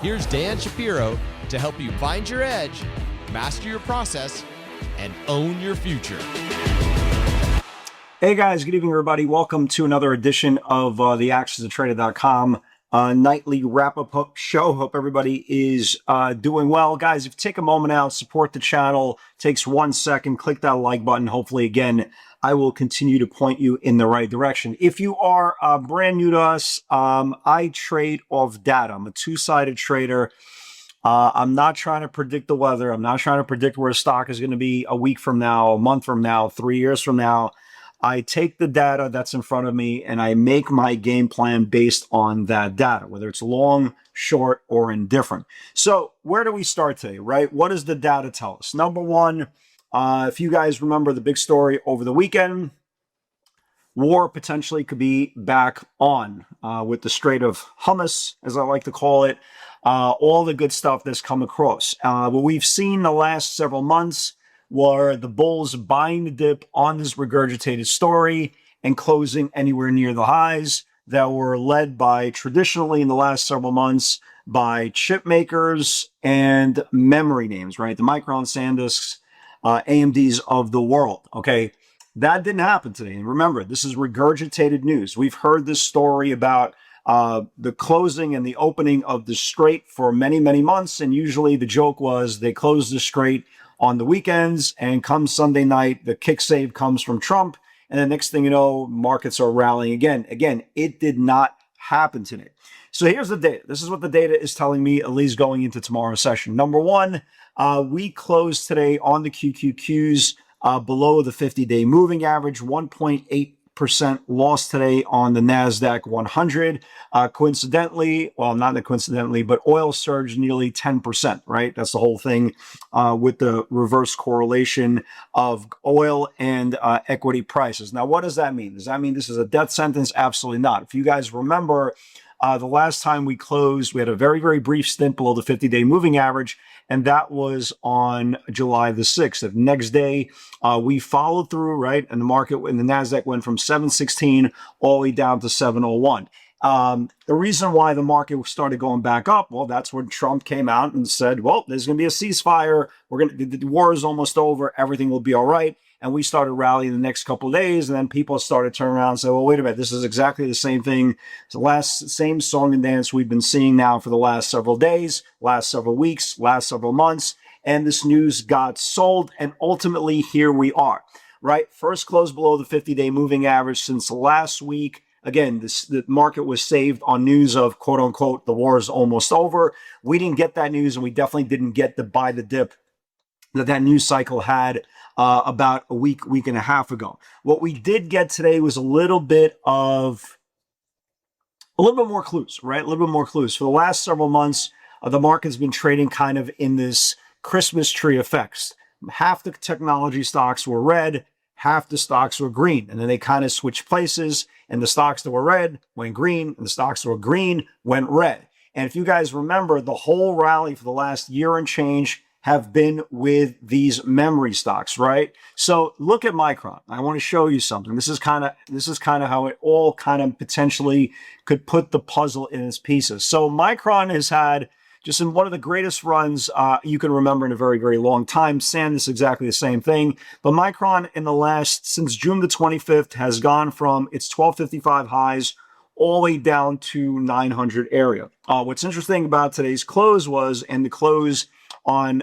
Here's Dan Shapiro to help you find your edge, master your process, and own your future. Hey guys, good evening everybody. Welcome to another edition of the actionsoftrader.com nightly wrap-up show. Hope everybody is doing well. Guys, if you take a moment out, support the channel, takes 1 second, click that like button. Hopefully, again, I will continue to point you in the right direction. If you are brand new to us, I trade off data. I'm a two-sided trader. I'm not trying to predict the weather. I'm not trying to predict where a stock is going to be a week from now, a month from now, 3 years from now. I take the data that's in front of me and I make my game plan based on that data, whether it's long, short, or indifferent. So where do we start today, right? What does the data tell us? Number one, if you guys remember the big story over the weekend, war potentially could be back on with the Strait of Hummus, as I like to call it, all the good stuff that's come across. What we've seen the last several months were the bulls buying the dip on this regurgitated story and closing anywhere near the highs that were led by, traditionally in the last several months, by chip makers and memory names, right? The Micron, SanDisks, AMDs of the world, okay? That didn't happen today. And remember, this is regurgitated news. We've heard this story about the closing and the opening of the Strait for many, many months. And usually the joke was they closed the Strait on the weekends, and come Sunday night, the kick save comes from Trump. And the next thing you know, markets are rallying again. Again, it did not happen today. So here's the data. This is what the data is telling me, at least going into tomorrow's session. Number one, we closed today on the QQQs below the 50-day moving average, 1.8% loss today on the NASDAQ 100. Coincidentally, well, not coincidentally, but oil surged nearly 10%, right? That's the whole thing with the reverse correlation of oil and equity prices. Now, what does that mean? Does that mean this is a death sentence? Absolutely not. If you guys remember, the last time we closed, we had a very, very brief stint below the 50-day moving average, and that was on July the 6th. The next day, we followed through, right? And the market, and the NASDAQ went from 716 all the way down to 701. The reason why the market started going back up, well, that's when Trump came out and said, well, there's going to be a ceasefire. The war is almost over. Everything will be all right. And we started rallying the next couple of days, and then people started turning around and say, well, wait a minute, this is exactly the same thing. It's the same song and dance we've been seeing now for the last several days, last several weeks, last several months. And this news got sold, and ultimately here we are, right? First close below the 50-day moving average since last week. Again, the market was saved on news of, quote unquote, the war is almost over. We didn't get that news, and we definitely didn't get the buy the dip that news cycle had about a week and a half ago. What we did get today was a little bit more clues, right? A little bit more clues. For the last several months, the market's been trading kind of in this Christmas tree effects. Half the technology stocks were red, half the stocks were green. And then they kind of switched places, and the stocks that were red went green, and the stocks that were green went red. And if you guys remember, the whole rally for the last year and change have been with these memory stocks, right? So look at Micron. I want to show you something. This is kind of how it all kind of potentially could put the puzzle in its pieces. So Micron has had just in one of the greatest runs you can remember in a very, very long time. SanDisk is exactly the same thing. But Micron since June the 25th, has gone from its 1255 highs all the way down to 900 area. What's interesting about today's close and the close on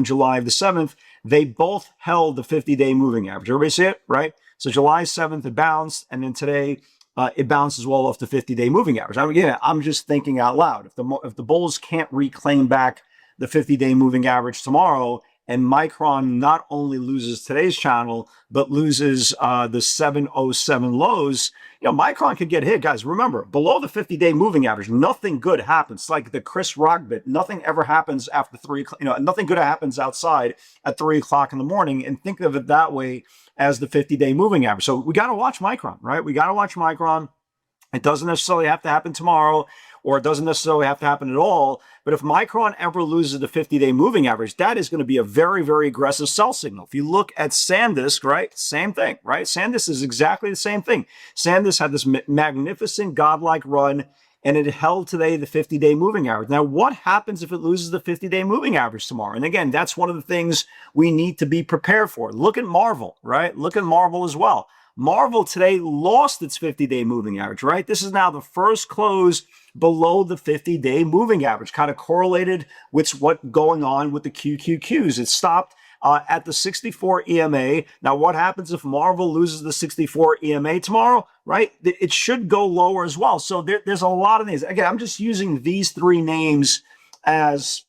July the 7th, they both held the 50-day moving average. Everybody see it, right? So July 7th, it bounced, and then today it bounced as well off the 50-day moving average. I mean, again, I'm just thinking out loud. If the bulls can't reclaim back the 50-day moving average tomorrow, and Micron not only loses today's channel, but loses the 707 lows, Micron could get hit. Guys, remember, below the 50-day moving average, nothing good happens. It's like the Chris Rock bit. Nothing ever happens after 3 o'clock. Nothing good happens outside at 3 o'clock in the morning. And think of it that way as the 50-day moving average. So we got to watch Micron, right? We got to watch Micron. It doesn't necessarily have to happen tomorrow, or it doesn't necessarily have to happen at all. But if Micron ever loses the 50-day moving average, that is going to be a very, very aggressive sell signal. If you look at SanDisk, right, same thing, right? SanDisk is exactly the same thing. SanDisk had this magnificent godlike run. and it held today the 50-day moving average. Now, what happens if it loses the 50-day moving average tomorrow? And again, that's one of the things we need to be prepared for. Look at Marvel, right? Look at Marvel as well. Marvel today lost its 50-day moving average, right? This is now the first close below the 50-day moving average, kind of correlated with what's going on with the QQQs. It stopped at the 64 EMA. Now, what happens if Marvel loses the 64 EMA tomorrow, right? It should go lower as well. So there's a lot of things. Again, I'm just using these three names as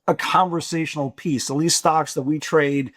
a conversational piece, at least stocks that we trade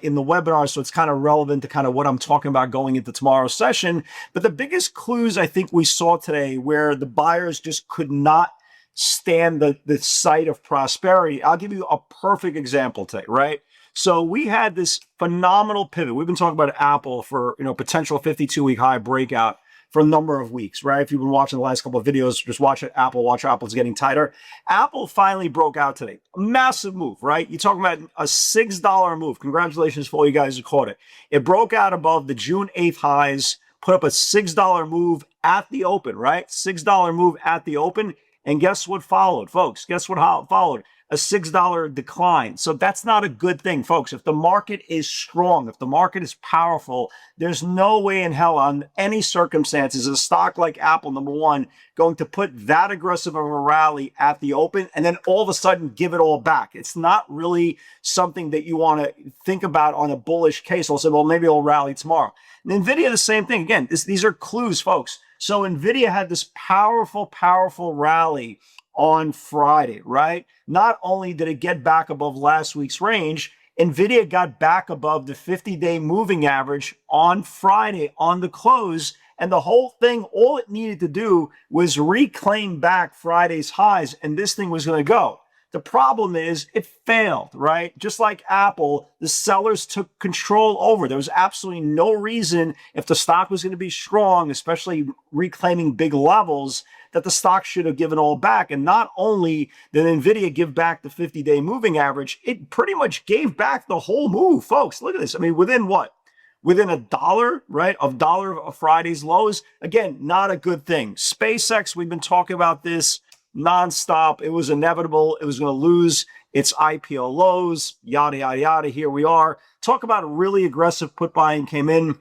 in the webinar. So it's kind of relevant to kind of what I'm talking about going into tomorrow's session. But the biggest clues I think we saw today where the buyers just could not stand the sight of prosperity. I'll give you a perfect example today, right? So we had this phenomenal pivot. We've been talking about Apple for, potential 52-week high breakout for a number of weeks, right? If you've been watching the last couple of videos, just watch Apple's getting tighter. Apple finally broke out today. A massive move, right? You're talking about a $6 move. Congratulations for all you guys who caught it. It broke out above the June 8th highs, put up a $6 move at the open, right? $6 move at the open. And guess what followed, folks? Guess what followed? A $6 decline. So that's not a good thing, folks. If the market is strong, if the market is powerful, there's no way in hell on any circumstances a stock like Apple, number one, going to put that aggressive of a rally at the open and then all of a sudden give it all back. It's not really something that you want to think about on a bullish case. I'll say, well, maybe it'll rally tomorrow. And NVIDIA, the same thing. Again, these are clues, folks. So NVIDIA had this powerful rally on Friday, right? Not only did it get back above last week's range, NVIDIA got back above the 50-day moving average on Friday on the close. And the whole thing, all it needed to do was reclaim back Friday's highs, and this thing was going to go. The problem is it failed, right? Just like Apple, the sellers took control over. There was absolutely no reason, if the stock was going to be strong, especially reclaiming big levels, that the stock should have given all back. And not only did NVIDIA give back the 50-day moving average, it pretty much gave back the whole move, folks. Look at this. I mean, within what? Within $1, right? Of Friday's lows. Again, not a good thing. SpaceX, we've been talking about this nonstop. It was inevitable. It was going to lose its IPO lows, yada, yada, yada. Here we are. Talk about a really aggressive put buying came in.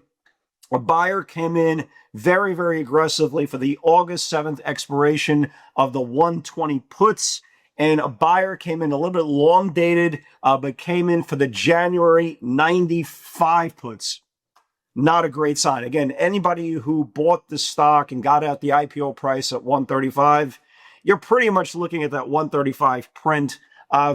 A buyer came in very aggressively for the August 7th expiration of the 120 puts. And a buyer came in a little bit long dated, but came in for the January 95 puts. Not a great sign. Again, anybody who bought the stock and got out the IPO price at 135, you're pretty much looking at that 135 print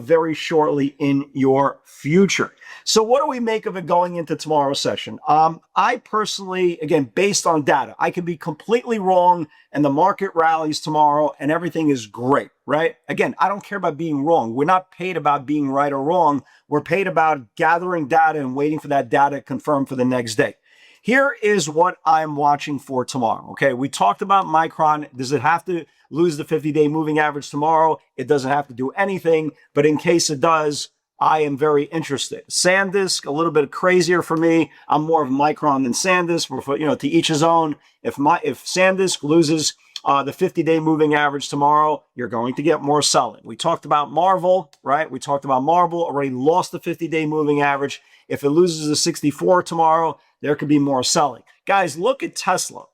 very shortly in your future. So what do we make of it going into tomorrow's session? I personally, again, based on data, I can be completely wrong and the market rallies tomorrow and everything is great, right? Again, I don't care about being wrong. We're not paid about being right or wrong. We're paid about gathering data and waiting for that data to confirm for the next day. Here is what I'm watching for tomorrow. Okay, we talked about Micron. Does it have to lose the 50-day moving average tomorrow? It doesn't have to do anything, but in case it does, I am very interested. SanDisk, a little bit crazier for me. I'm more of Micron than SanDisk. To each his own. If SanDisk loses the 50-day moving average tomorrow, you're going to get more selling. We talked about Marvel, right? We talked about Marvel already lost the 50-day moving average. If it loses the 64 tomorrow, there could be more selling. Guys, look at Tesla.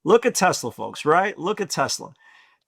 Look at Tesla, folks, right? Look at Tesla.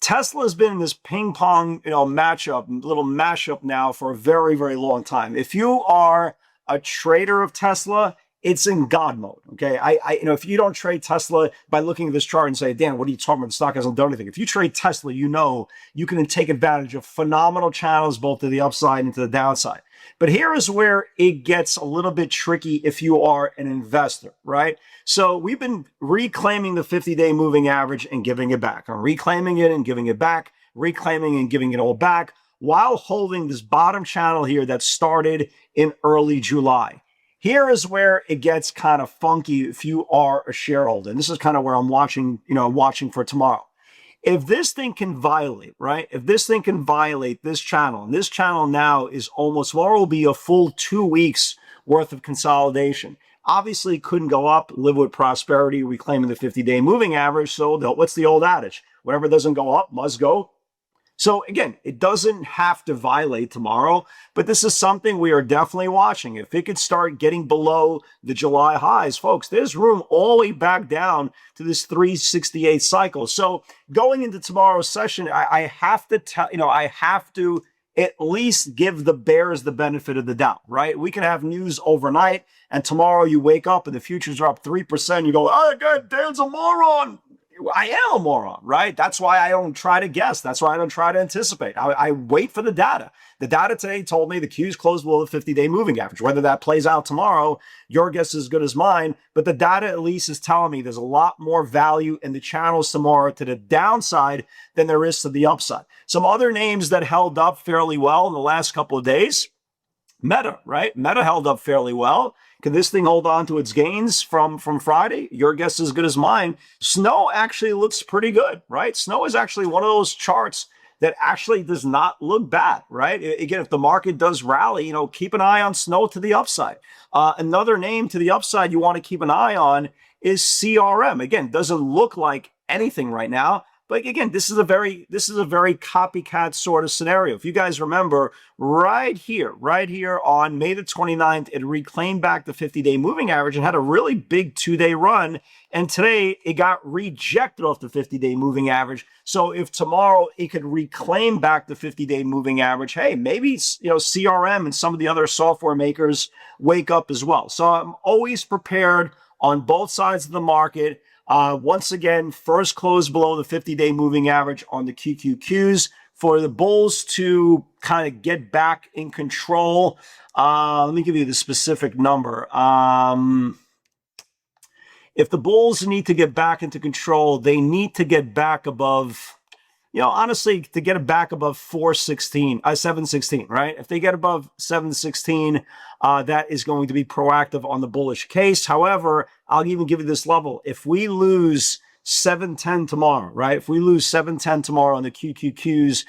Tesla has been in this ping pong, little mashup now for a very long time. If you are a trader of Tesla, it's in God mode. Okay, if you don't trade Tesla by looking at this chart and say, Dan, what are you talking about? The stock hasn't done anything. If you trade Tesla, you know you can take advantage of phenomenal channels both to the upside and to the downside. But here is where it gets a little bit tricky if you are an investor, right? So we've been reclaiming the 50-day moving average and giving it back. I'm reclaiming it and giving it back, reclaiming and giving it all back while holding this bottom channel here that started in early July. Here is where it gets kind of funky if you are a shareholder. And this is kind of where I'm watching for tomorrow. If this thing can violate, right? If this thing can violate this channel, and this channel now is almost, tomorrow will be a full 2 weeks worth of consolidation. obviously couldn't go up. Live with prosperity, reclaiming the 50-day moving average. So what's the old adage? Whatever doesn't go up must go. So again, it doesn't have to violate tomorrow, but this is something we are definitely watching. If it could start getting below the July highs, folks, there's room all the way back down to this 368 cycle. So going into tomorrow's session, I have to tell, I have to at least give the bears the benefit of the doubt, right? We can have news overnight, and tomorrow you wake up and the futures are up 3%. You go, oh, God, Dan's a moron. I am a moron, right? That's why I don't try to guess. That's why I don't try to anticipate. I wait for the data. The data today told me the Q's closed below the 50-day moving average. Whether that plays out tomorrow, your guess is as good as mine. But the data at least is telling me there's a lot more value in the channels tomorrow to the downside than there is to the upside. Some other names that held up fairly well in the last couple of days. Meta, right? Meta held up fairly well. Can this thing hold on to its gains from Friday? Your guess is as good as mine. Snow actually looks pretty good, right? Snow is actually one of those charts that actually does not look bad, right? Again, if the market does rally, keep an eye on Snow to the upside. Another name to the upside you want to keep an eye on is CRM. Again, doesn't look like anything right now. But again, this is a very copycat sort of scenario. If you guys remember, right here on May the 29th, it reclaimed back the 50-day moving average and had a really big 2-day run. And today it got rejected off the 50-day moving average. So if tomorrow it could reclaim back the 50-day moving average, hey, maybe CRM and some of the other software makers wake up as well. So I'm always prepared on both sides of the market. Once again, first close below the 50-day moving average on the QQQs for the bulls to kind of get back in control. Let me give you the specific number. If the bulls need to get back into control, they need to get back above, honestly, to get it back above 716, right? If they get above 716, that is going to be proactive on the bullish case. However, I'll even give you this level. If we lose 710 tomorrow, right? If we lose 710 tomorrow on the QQQs,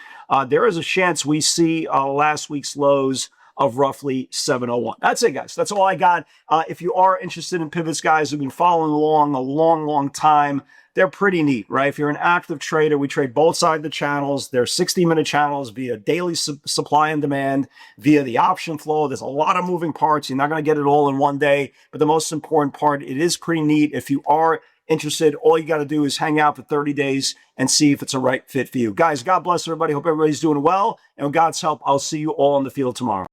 there is a chance we see last week's lows of roughly 701. That's it, guys. That's all I got. If you are interested in pivots, guys, who've been following along a long time, they're pretty neat, right? If you're an active trader, we trade both sides of the channels. They're 60-minute channels via daily supply and demand, via the option flow. There's a lot of moving parts. You're not going to get it all in one day. But the most important part, it is pretty neat. If you are interested, all you got to do is hang out for 30 days and see if it's a right fit for you. Guys, God bless everybody. Hope everybody's doing well. And with God's help, I'll see you all on the field tomorrow.